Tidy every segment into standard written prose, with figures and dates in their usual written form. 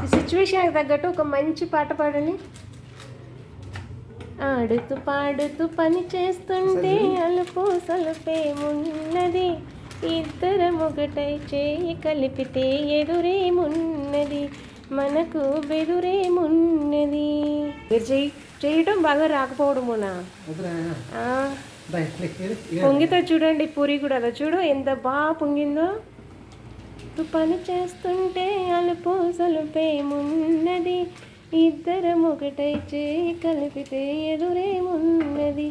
ఈ సిచ్యువేషన్కి తగ్గట్టు ఒక మంచి పాట పాడండి. ఆడుతూ పాడుతూ పని చేస్తుంటే అలుపు సలుపేమున్నది, ఇద్దరం ఒకటై చేయి కలిపితే ఎదురేమున్నది, మనకు బెదురేమున్నది. మీరు చేయటం బాగా రాకపోవడమునా? పొంగితో చూడండి, పూరి కూడా అదా చూడు ఎంత బాగా పొంగిందో. పని చేస్తుంటే అలుపు సలుపేమున్నది, ఇద్దరం ఒకటై చేయి కలిపితే ఎదురేమున్నది,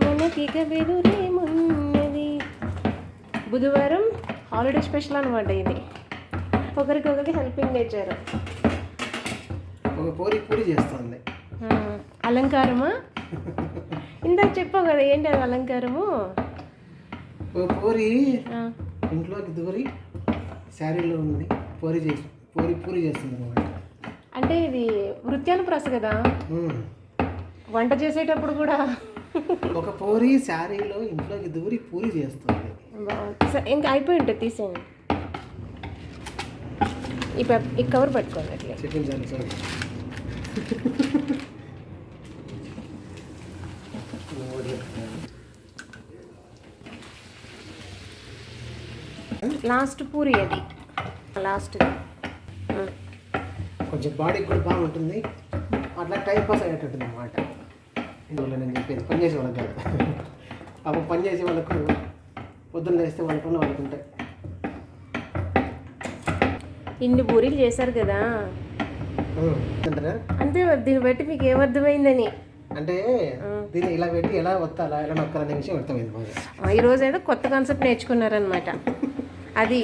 మనకిక బెదురేమున్నది. బుధవారం హాలిడే స్పెషల్ అనమాట ఇది. ఒకరికొకరికి హెల్పింగ్ నేచర్. పూరి చేస్తుంది. అలంకారమా? ఇందాక చెప్పావు కదా, ఏంటి అది అలంకారము? పూరి ఇంట్లోకి దూరి శారీలో ఉంది, పూరి చేస్తుంది అనమాట. అంటే ఇది వృత్యానుప్రాస కదా, వంట చేసేటప్పుడు కూడా ఒక పూరి శారీలో ఇంట్లోకి దూరి పూరి చేస్తుంది. ఇంకా అయిపోయి ఉంటుంది, తీసేయండి. ఈ కవర్ పట్టుకోండి అట్లే. చెప్పించాలి సార్. లాస్ట్ పూరి అది, లాస్ట్ కొంచెం బాడీకి కూడా బాగుంటుంది, అట్లా టైం పాస్ అయ్యేటట్టుంది అన్నమాట. ఇందులో నేను చెప్పేది పని చేసే వాళ్ళకి కాదు, అప్పుడు పని చేసే వాళ్ళకు పొద్దున్న వేస్తే వాళ్ళకున్న వాళ్ళకు ఉంటాయి. ఇన్ని పూరీలు చేశారు కదా, అంతే. దీన్ని బట్టి మీకు ఏమర్థమైందని అంటే దీన్ని ఇలా పెట్టి ఎలా వత్తాలా ఎలా నొక్కాలనే విషయం అర్థమైంది బాగా. ఈరోజు ఏదో కొత్త కాన్సెప్ట్ నేర్చుకున్నారనమాట. అది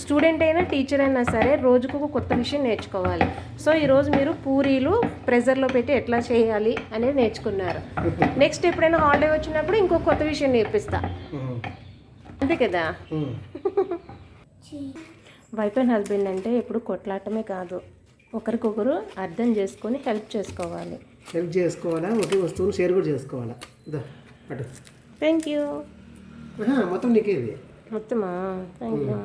స్టూడెంట్ అయినా టీచర్ అయినా సరే రోజుకు ఒక కొత్త విషయం నేర్చుకోవాలి. సో ఈరోజు మీరు పూరీలు ప్రెజర్లో పెట్టి ఎట్లా చేయాలి అనేది నేర్చుకున్నారు. నెక్స్ట్ ఎప్పుడైనా హాలిడే వచ్చినప్పుడు ఇంకో కొత్త విషయం నేర్పిస్తా, అంతే కదా. వైఫ్ అండ్ హస్బెండ్ అంటే ఎప్పుడు కొట్లాటమే కాదు, ఒకరికొకరు అర్థం చేసుకొని హెల్ప్ చేసుకోవాలి. ఒకే వస్తువును షేర్ కూడా చేసుకోవాలా. Thank you. మొత్తం నీకేది మొత్తమా? Thank you.